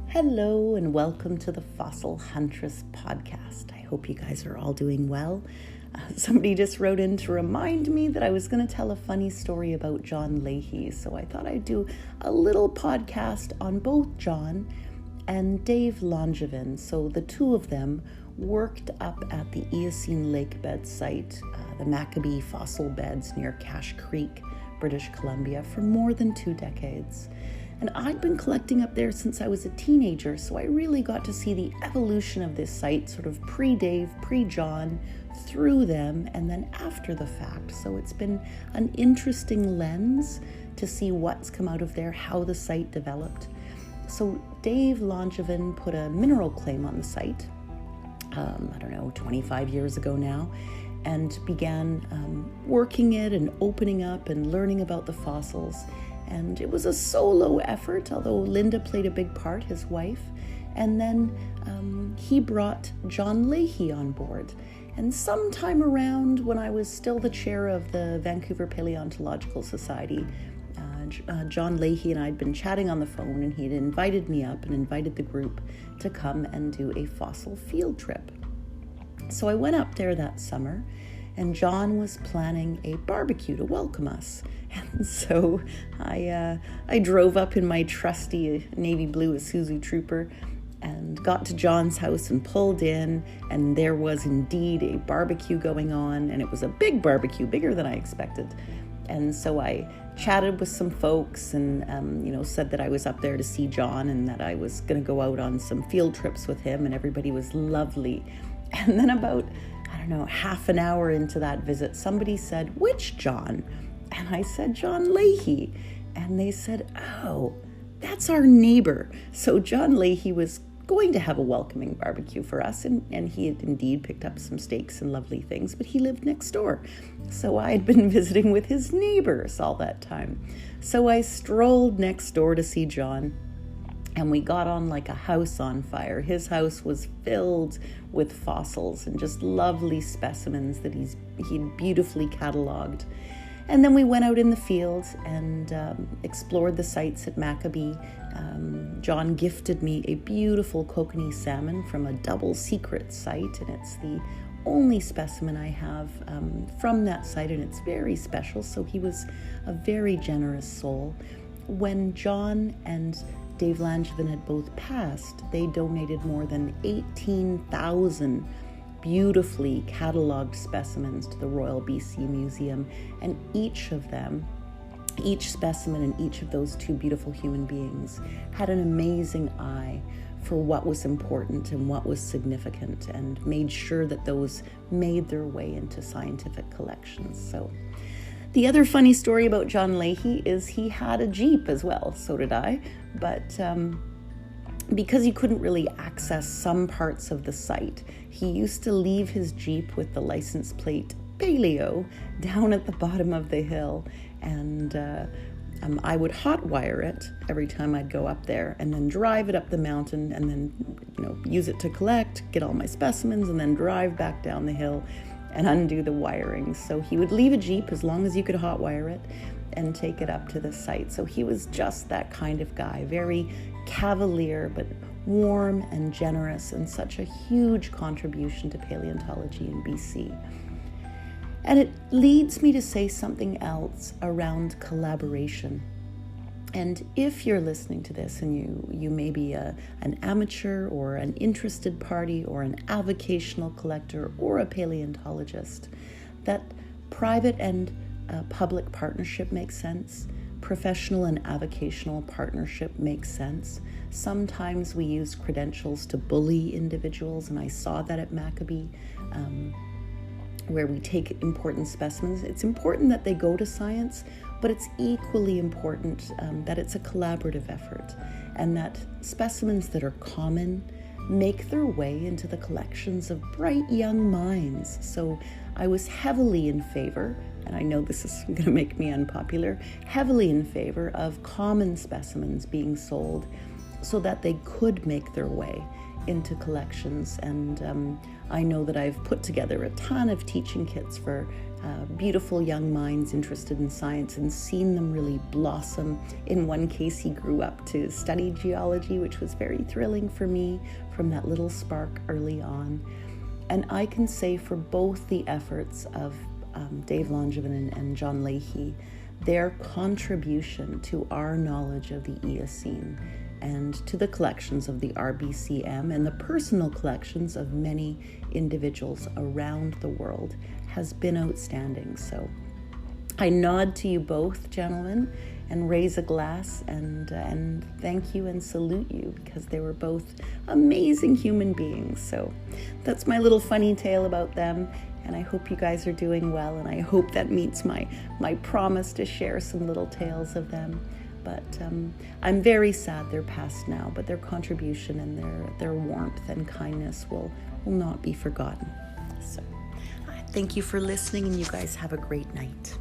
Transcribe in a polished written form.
Hello and welcome to the Fossil Huntress podcast. I hope you guys are all doing well. Somebody just wrote in to remind me that I was going to tell a funny story about John Leahy, so I thought I'd do a little podcast on both John and Dave Langevin. So the two of them worked up at the Eocene lake bed site, the Maccabee fossil beds near Cache Creek, British Columbia, for more than 2 decades. And I'd been collecting up there since I was a teenager, so I really got to see the evolution of this site, sort of pre-Dave, pre-John, through them, and then after the fact. So it's been an interesting lens to see what's come out of there, how the site developed. So Dave Langevin put a mineral claim on the site, 25 years ago now, and began working it and opening up and learning about the fossils. And it was a solo effort, although Linda played a big part, his wife. And then he brought John Leahy on board. And sometime around when I was still the chair of the Vancouver Palaeontological Society, John Leahy and I had been chatting on the phone, and he'd invited me up and invited the group to come and do a fossil field trip. So I went up there that summer, and John was planning a barbecue to welcome us. And so I drove up in my trusty navy blue Isuzu Trooper and got to John's house and pulled in, and there was indeed a barbecue going on, and it was a big barbecue, bigger than I expected. And so I chatted with some folks and, said that I was up there to see John and that I was going to go out on some field trips with him, and everybody was lovely. And then about, half an hour into that visit, somebody said, "Which John?" And I said, "John Leahy." And they said, "Oh, that's our neighbor." So John Leahy was going to have a welcoming barbecue for us, and he had indeed picked up some steaks and lovely things, but he lived next door. So I had been visiting with his neighbors all that time. So I strolled next door to see John, and we got on like a house on fire. His house was filled with fossils and just lovely specimens that he'd beautifully cataloged. And then we went out in the fields and explored the sites at Maccabee. John gifted me a beautiful kokanee salmon from a double secret site, and it's the only specimen I have from that site, and it's very special. So he was a very generous soul. When John and Dave Langevin had both passed, they donated more than 18,000 beautifully cataloged specimens to the Royal BC Museum, and each specimen and each of those two beautiful human beings had an amazing eye for what was important and what was significant, and made sure that those made their way into scientific collections. So the other funny story about John Leahy is he had a Jeep as well. So did I. But because he couldn't really access some parts of the site, he used to leave his Jeep with the license plate Paleo down at the bottom of the hill. And I would hotwire it every time I'd go up there, and then drive it up the mountain, and then use it to collect, get all my specimens, and then drive back down the hill and undo the wiring. So he would leave a Jeep as long as you could hotwire it and take it up to the site. So he was just that kind of guy, very cavalier but warm and generous, and such a huge contribution to paleontology in BC. And it leads me to say something else around collaboration. And if you're listening to this and you may be an amateur or an interested party or an avocational collector or a paleontologist, that private and public partnership makes sense. Professional and avocational partnership makes sense. Sometimes we use credentials to bully individuals, and I saw that at Maccabee, where we take important specimens. It's important that they go to science, but it's equally important that it's a collaborative effort, and that specimens that are common make their way into the collections of bright young minds. So I was heavily in favor, and I know this is going to make me unpopular, heavily in favor of common specimens being sold so that they could make their way into collections, and I know that I've put together a ton of teaching kits for beautiful young minds interested in science, and seen them really blossom. In one case, he grew up to study geology, which was very thrilling for me, from that little spark early on. And I can say for both the efforts of Dave Langevin and John Leahy, their contribution to our knowledge of the Eocene and to the collections of the RBCM and the personal collections of many individuals around the world has been outstanding. So I nod to you both, gentlemen, and raise a glass and thank you and salute you, because they were both amazing human beings. So that's my little funny tale about them, and I hope you guys are doing well, and I hope that meets my promise to share some little tales of them. But I'm very sad they're past now, but their contribution and their warmth and kindness will not be forgotten. So thank you for listening, and you guys have a great night.